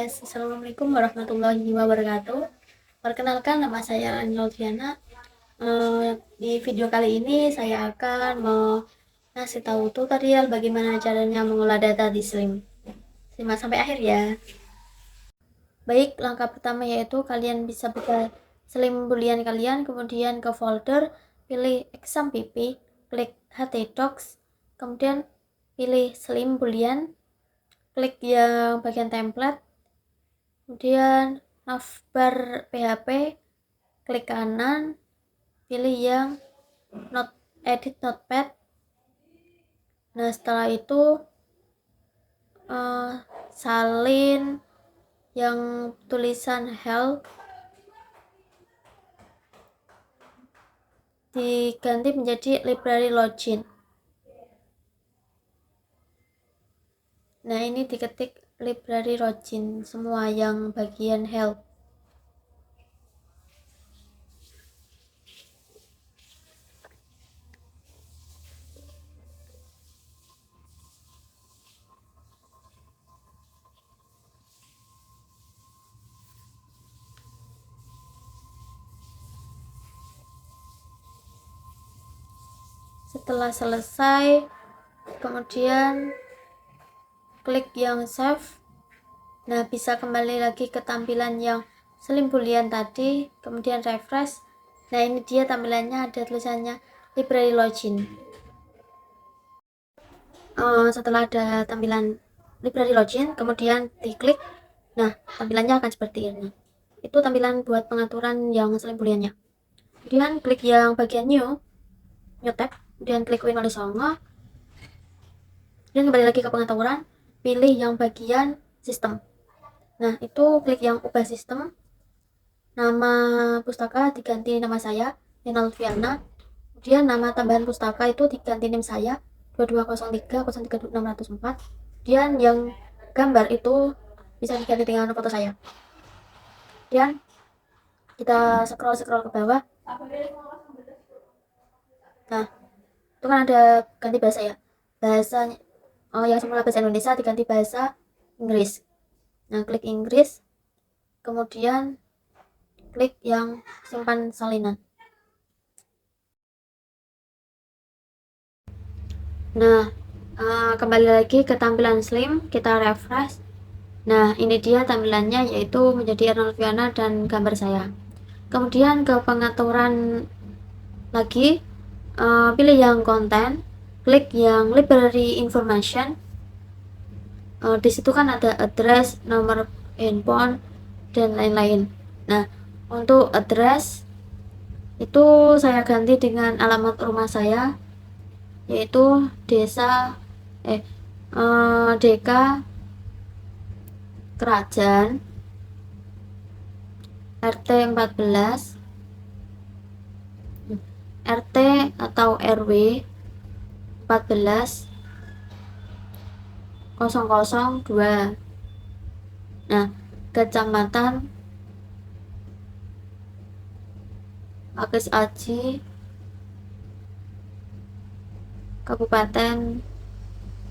guys, Assalamualaikum warahmatullahi wabarakatuh. Perkenalkan, nama saya Nolviana. Di video kali ini saya akan ngasih tahu tutorial bagaimana caranya mengolah data di Slim. Simak sampai akhir ya. Baik, langkah pertama yaitu kalian bisa buka Slim Boolean kalian, kemudian ke folder, pilih exam.pp, klik htdocs, kemudian pilih Slim Boolean, klik yang bagian template, kemudian navbar PHP, klik kanan, pilih yang edit notepad. Nah, setelah itu salin yang tulisan help diganti menjadi library login. Nah, ini diketik library login semua yang bagian help. Setelah selesai, kemudian klik yang save. Nah, bisa kembali lagi ke tampilan yang Slim Boolean tadi, kemudian refresh. Nah, ini dia tampilannya, ada tulisannya library login. Setelah ada tampilan library login, kemudian diklik. Nah, tampilannya akan seperti ini. Itu tampilan buat pengaturan yang Slim Booleannya. Kemudian klik yang bagian new tab, kemudian klik win oleh songo. Kemudian kembali lagi ke pengaturan, pilih yang bagian sistem. Nah, itu klik yang ubah sistem. Nama pustaka diganti nama saya, Nolviana. Kemudian nama tambahan pustaka itu diganti NIM saya, 2203032604. Kemudian yang gambar itu bisa diganti dengan foto saya. Kemudian kita scroll ke bawah. Nah, itu kan ada ganti bahasa ya. Bahasanya yang semula bahasa Indonesia diganti bahasa Inggris. Nah, klik Inggris, kemudian klik yang simpan salinan. Nah, kembali lagi ke tampilan Slim, kita refresh. Nah, ini dia tampilannya, yaitu menjadi Nolviana dan gambar saya. Kemudian ke pengaturan lagi, pilih yang konten, klik yang library information. Di situ kan ada address, nomor handphone, dan lain-lain. Nah, untuk address itu saya ganti dengan alamat rumah saya, yaitu DK Kerajaan, RT 14, RT atau RW 14 002. Nah, Kecamatan Pakis Aji, Kabupaten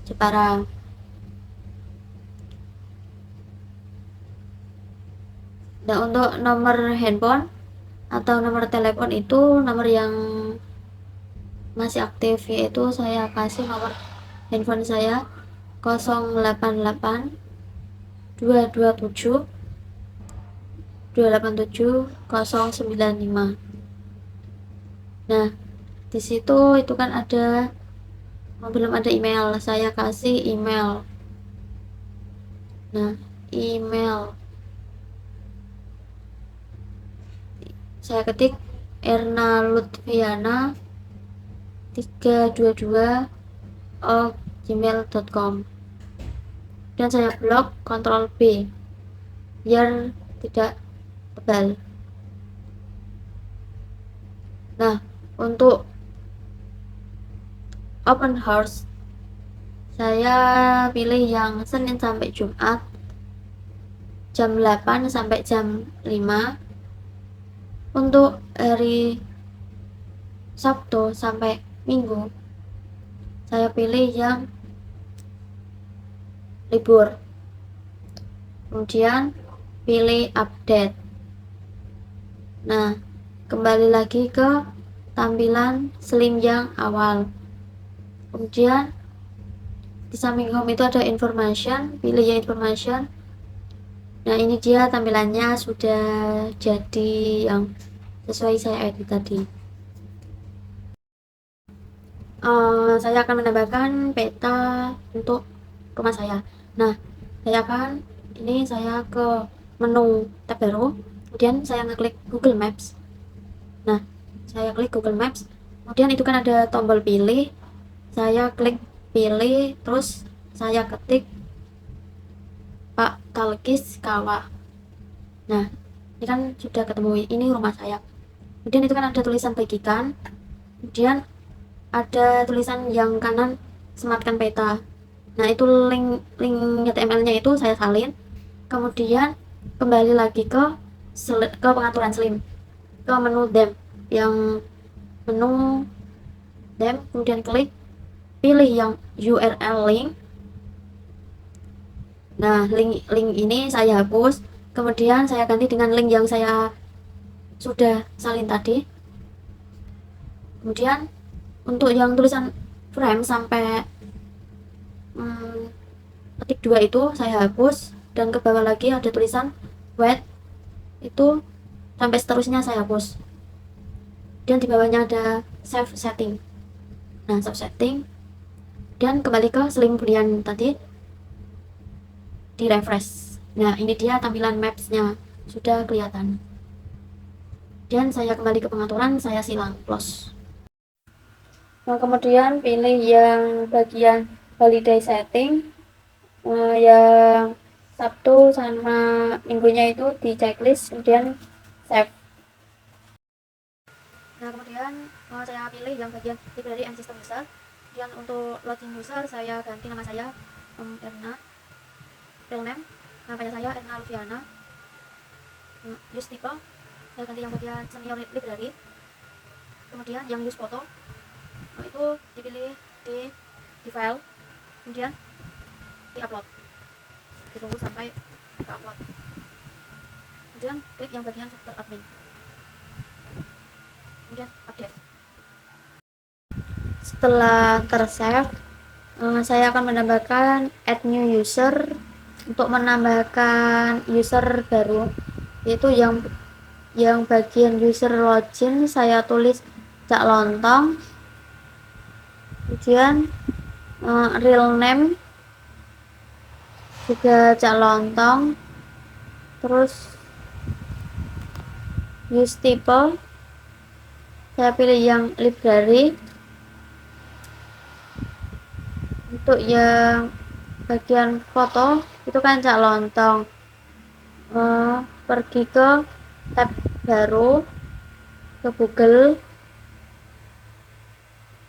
Jepara. Nah, untuk nomor handphone atau nomor telepon itu nomor yang masih aktif, yaitu saya kasih nomor handphone saya 088 227 287 095. Nah, di situ itu kan ada belum ada email, saya kasih email. Nah, email saya ketik Erna Lutfiana 322 gmail.com, dan saya blok, Ctrl B biar tidak tebal. Nah, untuk open house saya pilih yang Senin sampai Jumat jam 8 sampai jam 5. Untuk hari Sabtu sampai Minggu saya pilih yang libur. kemudian pilih update. Nah, kembali lagi ke tampilan slim yang awal. Kemudian di samping home itu ada information, pilih yang information. Nah, ini dia tampilannya sudah jadi yang sesuai saya edit tadi. Saya akan menambahkan peta untuk rumah saya. Nah, saya ke menu tab baru, kemudian saya ngeklik Google Maps. Nah, saya klik Google Maps, kemudian itu kan ada tombol pilih, saya klik pilih, terus saya ketik Pak Talkis Kawah. Nah, ini kan sudah ketemu, ini rumah saya. Kemudian itu kan ada tulisan bagikan, kemudian ada tulisan yang kanan sematkan peta. Nah, itu link HTML-nya itu saya salin. Kemudian kembali lagi ke pengaturan slim, ke menu dem, yang menu dem, kemudian klik pilih yang URL link. Nah, link ini saya hapus, kemudian saya ganti dengan link yang saya sudah salin tadi. Kemudian untuk yang tulisan frame sampai ketik 2 itu saya hapus, dan ke bawah lagi ada tulisan wait, itu sampai seterusnya saya hapus, dan di bawahnya ada save setting. Nah, save setting, dan kembali ke slim bunian tadi, di refresh. Nah, ini dia tampilan maps-nya sudah kelihatan. Dan saya kembali ke pengaturan, saya silang close. Nah, kemudian pilih yang bagian holiday setting, yang Sabtu sama minggunya itu di checklist, kemudian save. Nah, kemudian saya pilih yang bagian library and system user, dan untuk login user saya ganti nama saya Erna, real name, namanya saya Erna Lufiana. Use tipe saya ganti yang bagian senior library. Kemudian yang use foto itu dipilih di file, kemudian di upload, ditunggu sampai ke upload, kemudian klik yang bagian software admin, kemudian update. Setelah tersave, saya akan menambahkan add new user. Untuk menambahkan user baru, yaitu yang bagian user login saya tulis Cak Lontong, kemudian real name juga Cak Lontong, terus use type saya pilih yang library. Untuk yang bagian foto itu kan Cak Lontong, pergi ke tab baru, ke Google,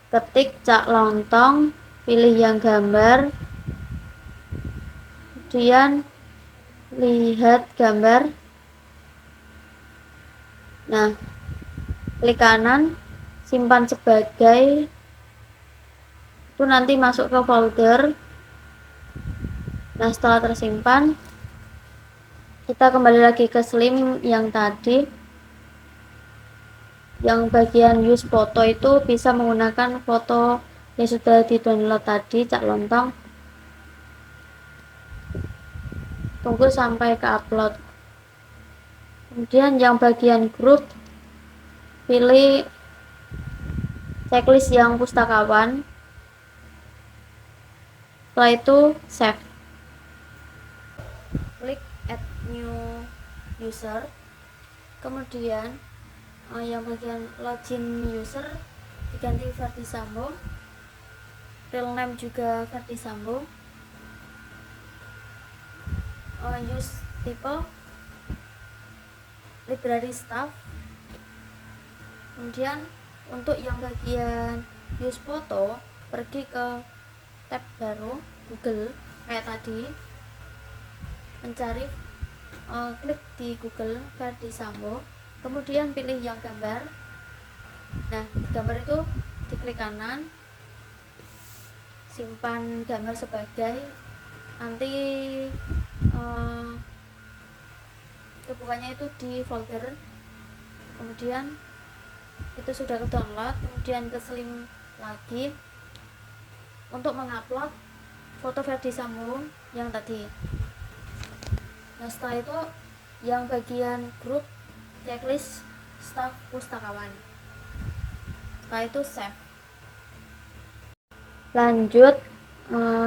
ketik Cak Lontong, pilih yang gambar, kemudian lihat gambar. Nah, klik kanan, simpan sebagai, itu nanti masuk ke folder. Nah, setelah tersimpan, kita kembali lagi ke slim yang tadi. Yang bagian use foto itu bisa menggunakan foto yang sudah di download tadi, Cak Lontong. Tunggu sampai ke upload. Kemudian yang bagian grup, pilih checklist yang pustakawan. Setelah itu save. Klik add new user, kemudian yang bagian login user diganti Ferdi Sambo, real name juga Ferdi Sambo, use type library staff. Kemudian untuk yang bagian use foto, pergi ke tab baru Google kayak tadi, mencari, klik di Google Ferdi Sambo, kemudian pilih yang gambar. Nah, gambar itu diklik kanan, simpan gambar sebagai, nanti Kebukannya itu di folder, kemudian itu sudah ke download, kemudian ke slim lagi untuk mengupload foto Ferdi Sambo yang tadi. Nah setelah itu yang bagian grup checklist staf pustakawan, setelah itu save. Lanjut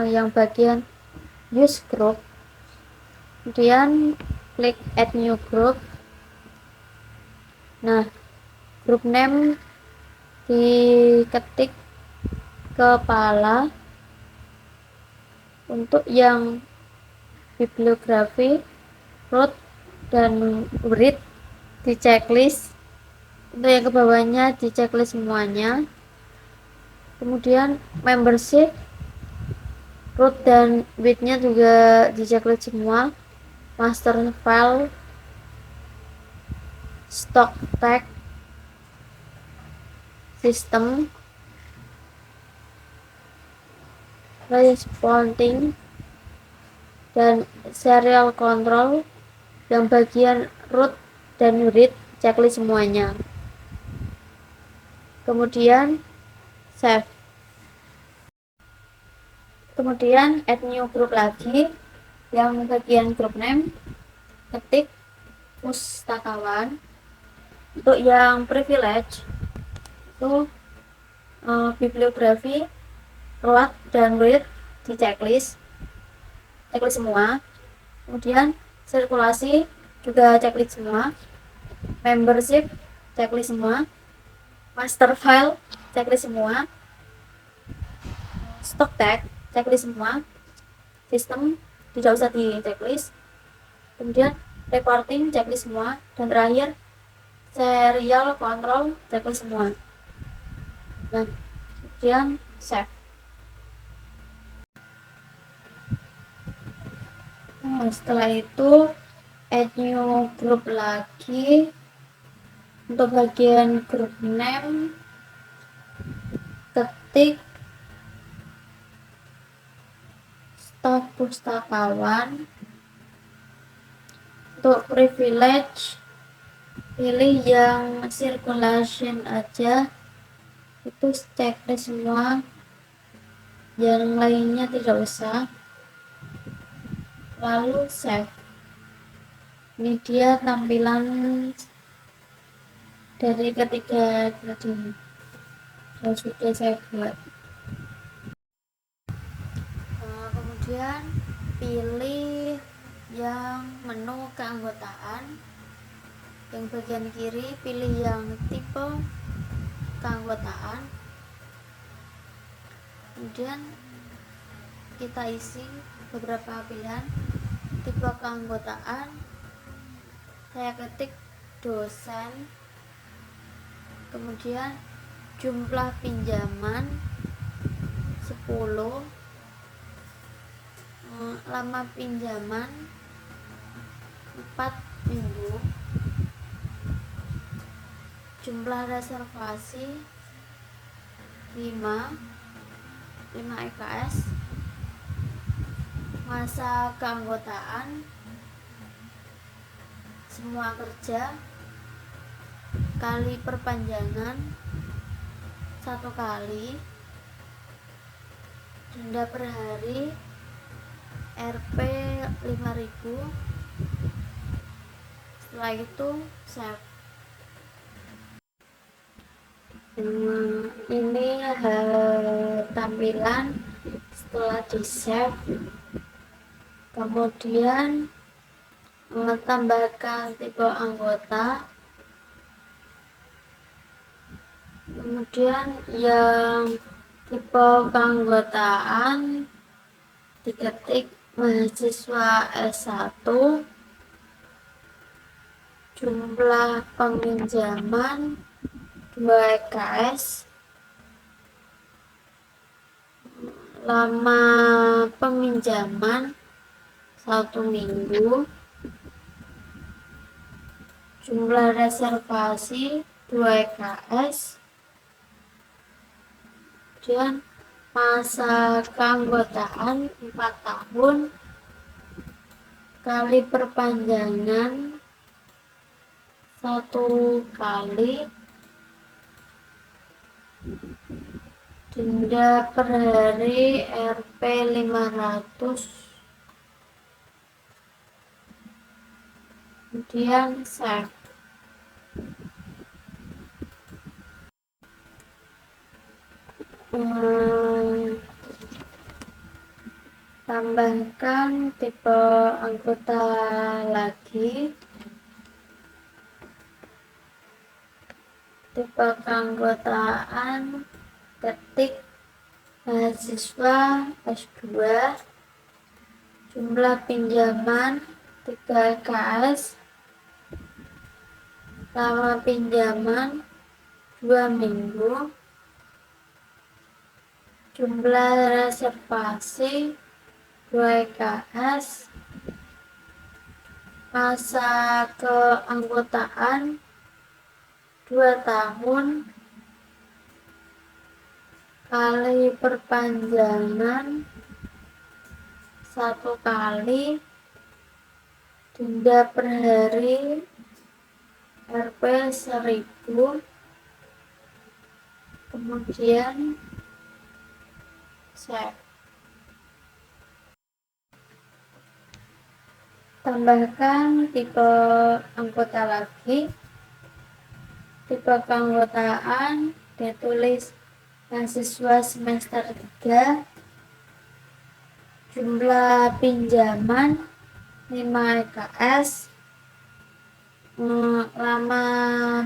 yang bagian use group, kemudian klik add new group. Nah group name diketik kepala. Untuk yang bibliografi, root dan read di checklist. Untuk yang kebawahnya di checklist semuanya. Kemudian membership, root dan width-nya juga di checklist semua. Master file, stock tag, system, responding, dan serial control. Yang bagian root dan read checklist semuanya. Kemudian save. Kemudian add new group lagi, yang bagian group name ketik pustakawan. Untuk yang privilege itu bibliografi, root dan read di checklist semua. Kemudian sirkulasi juga checklist semua. Membership checklist semua. Master file checklist semua. Stock tag checklist semua. Sistem tidak usah di checklist. Kemudian reporting checklist semua. Dan terakhir serial control checklist semua. Nah kemudian save. Setelah itu add new group lagi. Untuk bagian group name ketik staf pustakawan. Untuk privilege pilih yang circulation aja, itu checklist semua, yang lainnya tidak usah. Lalu save. Ini dia tampilan dari ketiga tadi yang sudah saya buat. Kemudian pilih yang menu keanggotaan, yang bagian kiri pilih yang tipe keanggotaan, kemudian kita isi beberapa pilihan. Tipe keanggotaan saya ketik dosen, kemudian jumlah pinjaman 10, lama pinjaman 4 minggu, jumlah reservasi 5 EKS, masa keanggotaan semua kerja kali perpanjangan 1 kali, denda per hari Rp 5.000. Setelah itu save. Ini tampilan setelah di save. Kemudian tambahkan tipe anggota, kemudian yang tipe keanggotaan diketik mahasiswa S1, jumlah peminjaman 2 EKS, lama peminjaman 1 minggu, jumlah reservasi 2 EKS, dan masa keanggotaan 4 tahun kali perpanjangan 1 kali denda per hari Rp 500, kemudian save. Tambahkan tipe anggota lagi, tipe keanggotaan, ketik mahasiswa S2, jumlah pinjaman 3 EKS, lama pinjaman 2 minggu, jumlah reservasi 2 EKS, masa keanggotaan 2 tahun, kali perpanjangan 1 kali, denda per hari Rp 1.000, kemudian save. Tambahkan tipe anggota lagi, tipe keanggotaan ditulis mahasiswa semester 3, jumlah pinjaman 5 EKS, lama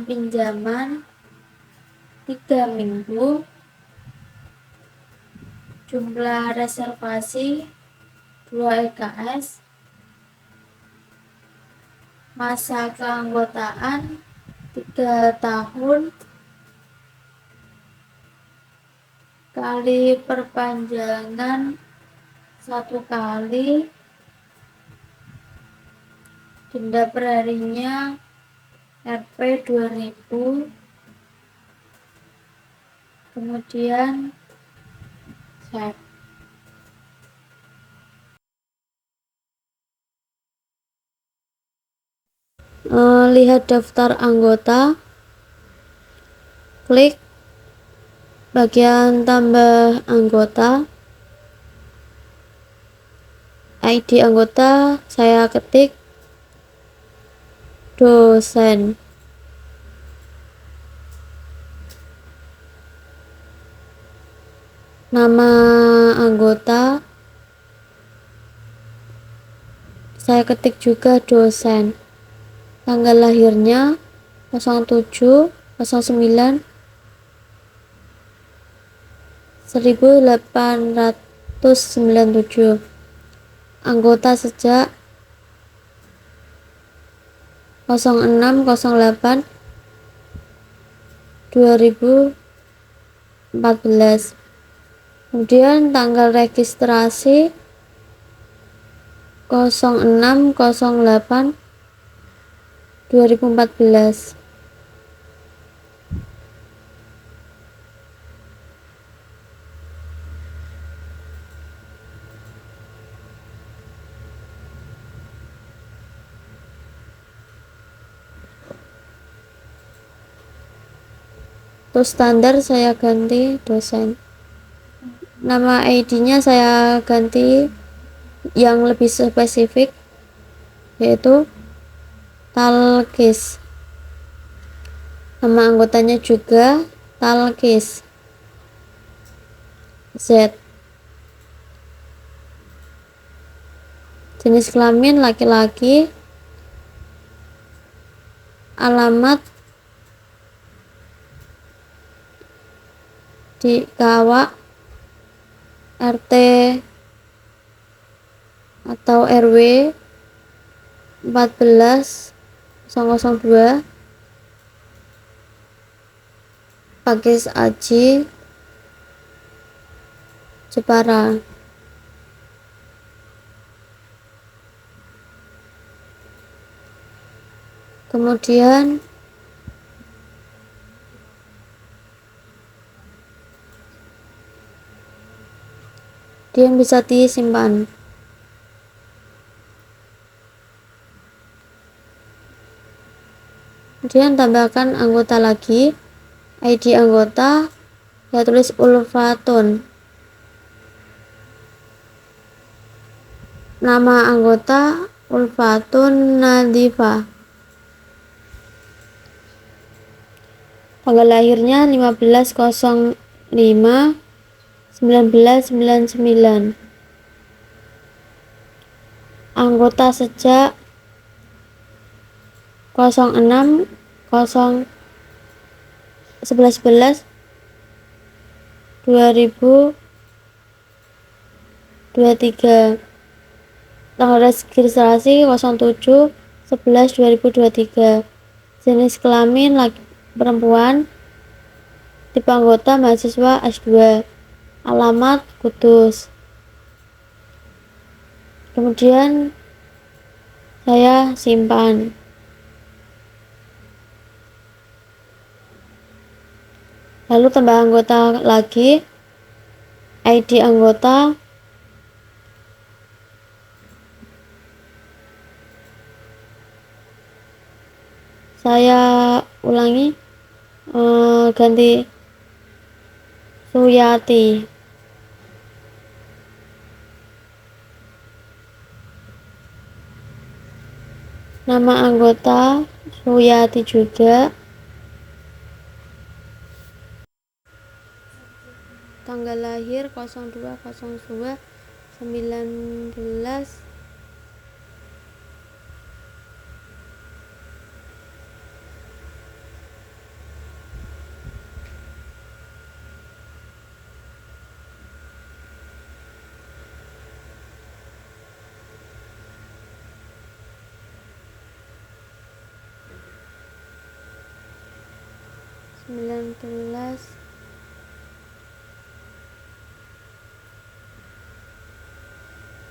pinjaman 3 minggu, jumlah reservasi 2 EKS, masa keanggotaan 3 tahun, kali perpanjangan 1 kali, denda perharinya Rp 2.000, kemudian save. Lihat daftar anggota, klik bagian tambah anggota, ID anggota saya ketik dosen, nama anggota saya ketik juga dosen, tanggal lahirnya 07/09/1897, anggota sejak 06/08/2014, kemudian tanggal registrasi 06/08/2014. Untuk standar saya ganti dosen, nama ID-nya saya ganti yang lebih spesifik yaitu Talkis, nama anggotanya juga Talkis Z, jenis kelamin laki-laki, alamat di Kawak, RT atau RW 14/002, Pakis Aji, Jepara. Kemudian dia bisa disimpan. Kemudian tambahkan anggota lagi, ID anggota, saya tulis Ulfatun. Nama anggota Ulfatun Nadifa. Tanggal lahirnya 15.05.1999. Anggota sejak 06 0 11 2023. Tanggal registrasi 07 11 2023. Jenis kelamin laki perempuan. Tipe anggota mahasiswa S2. Alamat Kudus. Kemudian saya simpan. Lalu tambah anggota lagi, ID anggota, saya ulangi, ganti Suyati. Nama anggota Suyati juga. Tanggal lahir 02/02/19.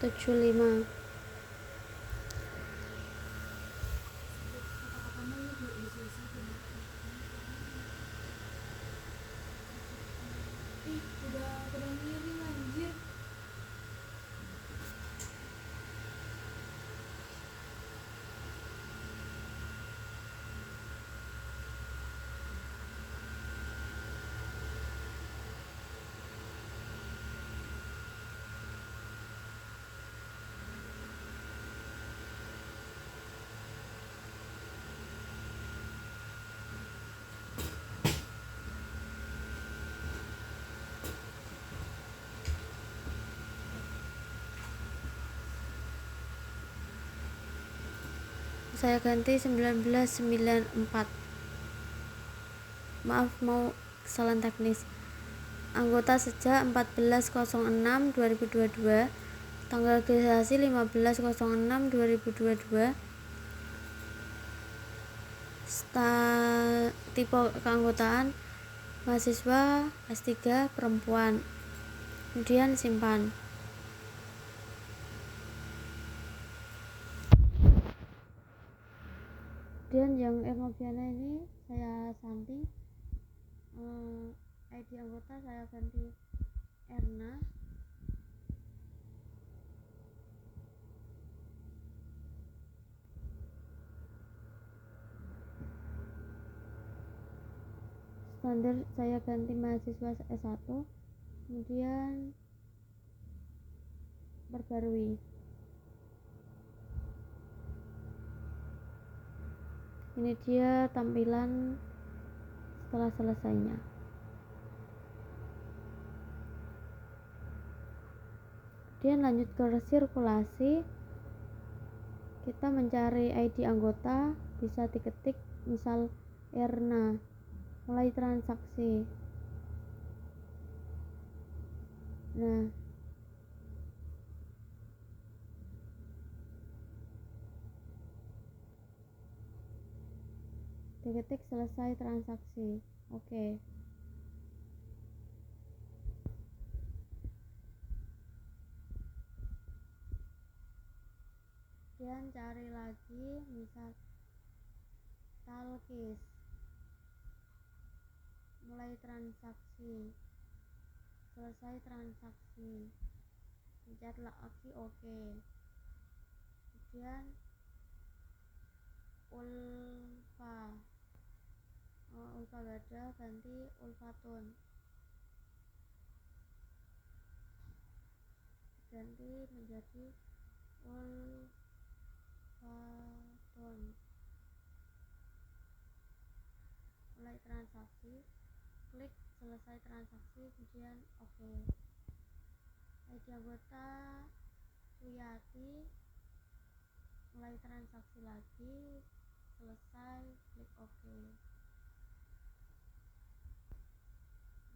Tujuh lima. Saya ganti 1994. Maaf, mau kesalahan teknis. Anggota sejak 14.06.2022. Tanggal registrasi 15.06.2022. Tipe keanggotaan mahasiswa S3 perempuan. Kemudian simpan. Kemudian yang Ernoviana ini saya santi, ID anggota saya ganti Erna. Standar saya ganti mahasiswa S1. Kemudian perbarui. Ini dia tampilan setelah selesainya. Kemudian lanjut ke sirkulasi. Kita mencari ID anggota, bisa diketik misal Erna, mulai transaksi. Nah, diketik selesai transaksi. Oke. Kemudian cari lagi misal Talkis, mulai transaksi, selesai transaksi, pencet lagi oke. Kemudian Ulfa, ulfawada ganti ulfatun, ganti menjadi ulfatun. Mulai transaksi, klik selesai transaksi, kemudian oke. ID anggota Suyati, mulai transaksi lagi, selesai, klik oke.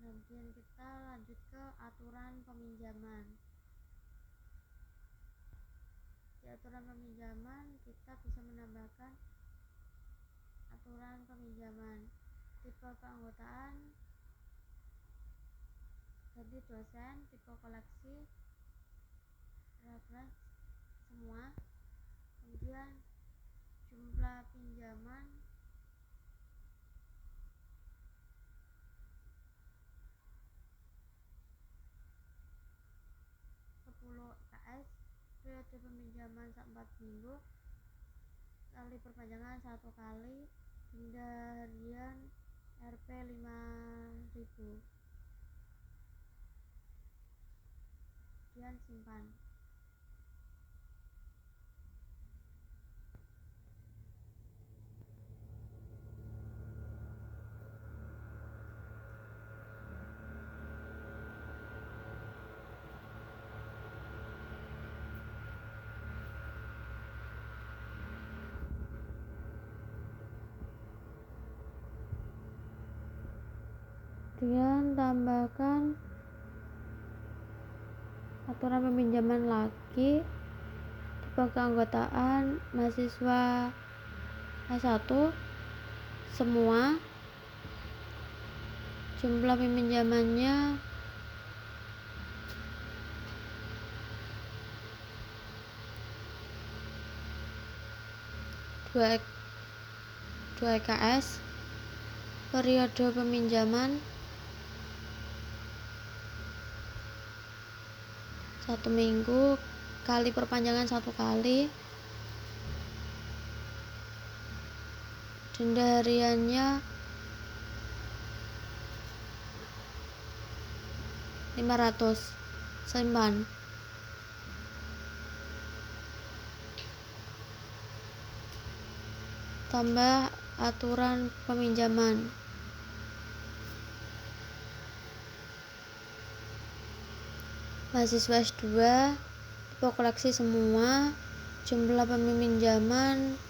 Kemudian kita lanjut ke aturan peminjaman. Di aturan peminjaman kita bisa menambahkan aturan peminjaman. Tipe keanggotaan ganti dosen, tipe koleksi reference semua. Kemudian jumlah pinjaman KS, periode peminjaman 4 minggu, kali perpanjangan 1 kali, denda harian Rp 5.000. Kemudian simpan. Kemudian tambahkan aturan peminjaman lagi. Tipe keanggotaan mahasiswa S1 semua. Jumlah peminjamannya dua EKS. Periode peminjaman 1 minggu, kali perpanjangan 1 kali, denda hariannya 500. Simpan. Tambah aturan peminjaman. Mahasiswa S2 tipe koleksi semua. Jumlah peminjaman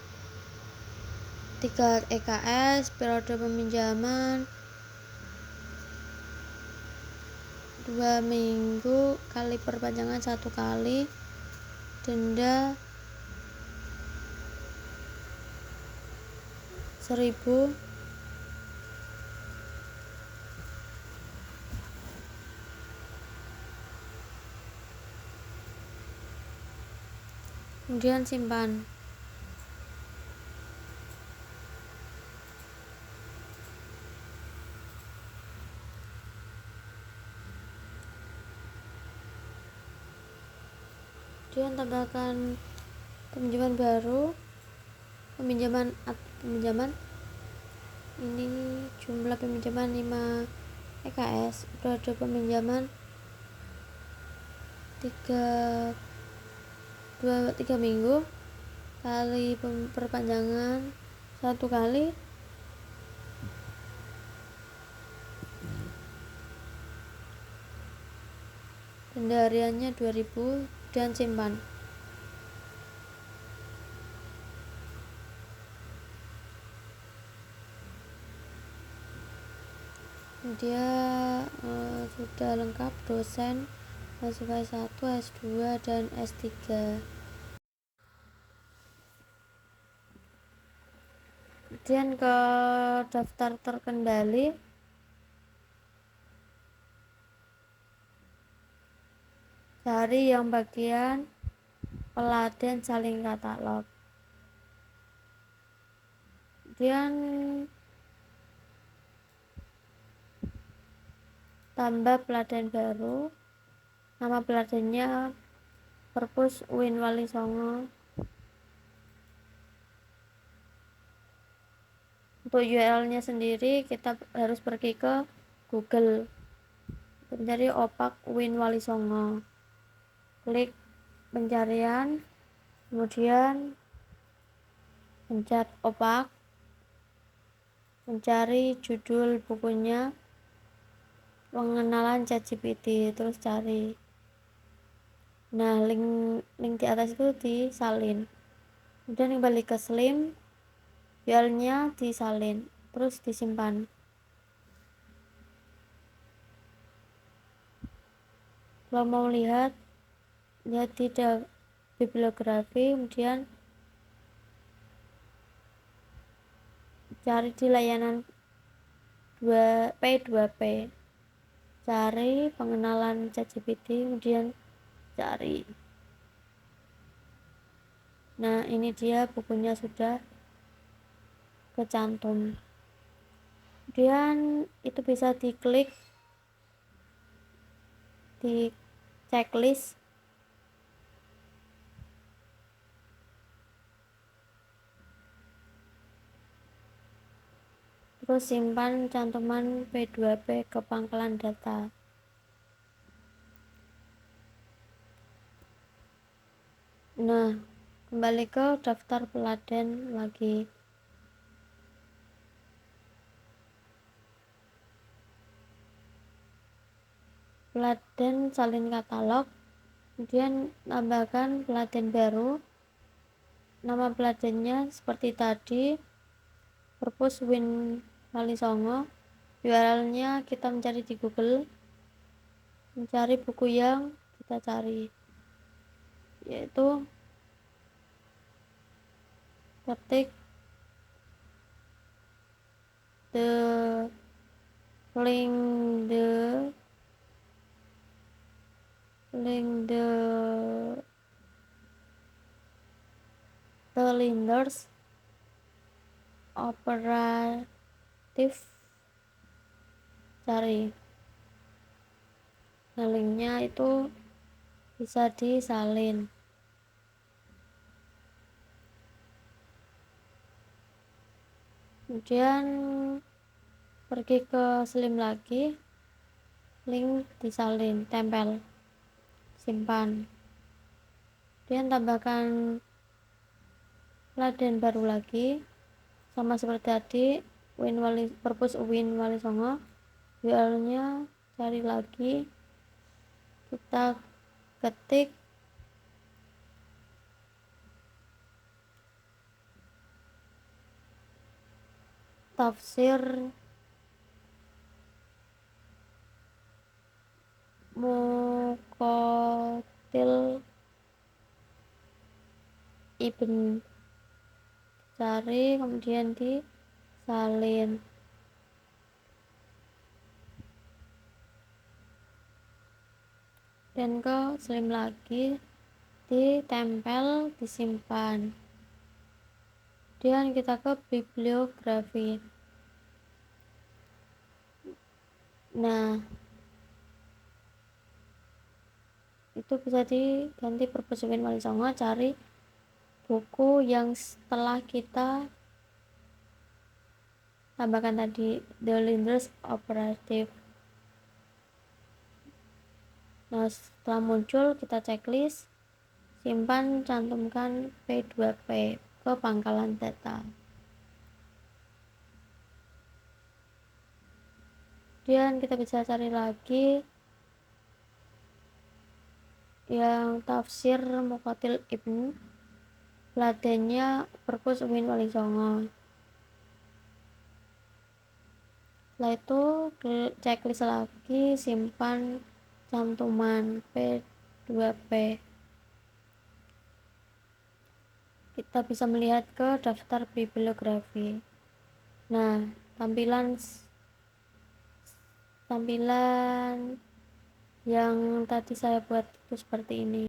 3 EKS. Periode peminjaman 2 minggu, kali perpanjangan 1 kali, denda 1.000. Kemudian simpan. Kemudian tambahkan peminjaman baru. Peminjaman ini jumlah peminjaman 5 EKS. Periode peminjaman 3 minggu, kali perpanjangan 1 kali, denda hariannya 2.000, dan simpan. Dia sudah lengkap dosen mahasiswa S1, S2, dan S3. Kemudian ke daftar terkendali. Cari yang bagian Peladen Saling Katalog. Kemudian tambah peladen baru. Nama peladennya Perpus UIN Wali Songo. Untuk Untuk URL-nya sendiri kita harus pergi ke Google, mencari Opak Win Wali Songo, klik pencarian, kemudian pencet Opak, mencari judul bukunya pengenalan ChatGPT, terus cari. Nah, link di atas itu disalin, kemudian kembali ke Slim, URL-nya disalin, terus disimpan. Kalau mau lihat di bibliografi, kemudian cari di layanan P2P, cari pengenalan ChatGPT, kemudian cari. Nah, ini dia bukunya sudah kecantum. Kemudian itu bisa diklik di checklist, terus simpan cantuman P2P ke pangkalan data. Nah, kembali ke daftar peladen lagi. Peladen salin katalog, kemudian tambahkan peladen baru. Nama peladennya seperti tadi, Perpus Win Wali Songo. URL-nya kita mencari di Google, mencari buku yang kita cari, yaitu ketik the link the Linux operative, cari. Nah, linknya itu bisa disalin. Kemudian pergi ke Slim lagi, link disalin, tempel, simpan. Kemudian tambahkan peladen baru lagi, sama seperti tadi, Perpus Win Wali Songo. URL-nya cari lagi, kita ketik tafsir Muqatil Ibn, cari, kemudian disalin. Dan ke Slim lagi, ditempel, disimpan. Kemudian kita ke bibliografi. Nah, itu bisa diganti Perpus Win Wali Songo, cari buku yang setelah kita tambahkan tadi, The Linux Operative. Nah, setelah muncul kita checklist, simpan, cantumkan P2P ke pangkalan data. Kemudian kita bisa cari lagi yang tafsir Muqatil Ibn, peladennya Perpus Win Wali Songo. Setelah itu checklist lagi, simpan cantuman P2P. Kita bisa melihat ke daftar bibliografi. Nah, tampilan yang tadi saya buat itu seperti ini.